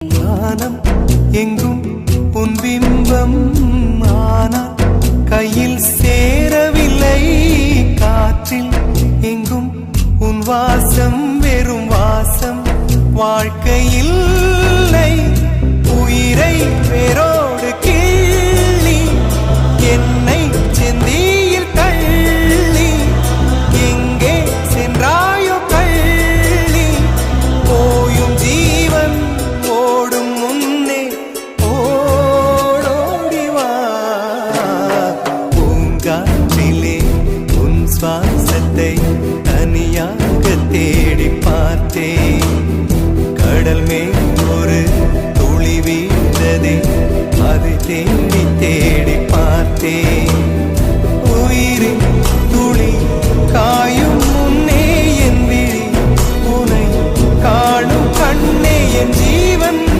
வானம் எங்கும் உன் பிம்பம் ஆனால் கையில் சேரவில்லை. காற்றில் எங்கும் உன் வாசம் வெறும் வாசம். வாழ்க்கையில் உயிரை வேரோடு கிள்ளி என்னை செந்தியில் தள்ளி எங்கே சென்றாயோ கள்ளி. போயும் ஜீவன் ஓடும் முன்னே ஓடோடிவா. பூங்காற்றிலே உன் சுவாசத்தை தனியாக தேடி பார்த்தேன். கடல் மேல் ஒரு துளி வீழ்ந்ததே, அதை தேடி தேடி பார்த்தேன். உயிரின் துளி காயும் முன்னே என் விழி உனை காணும் கண்ணே என்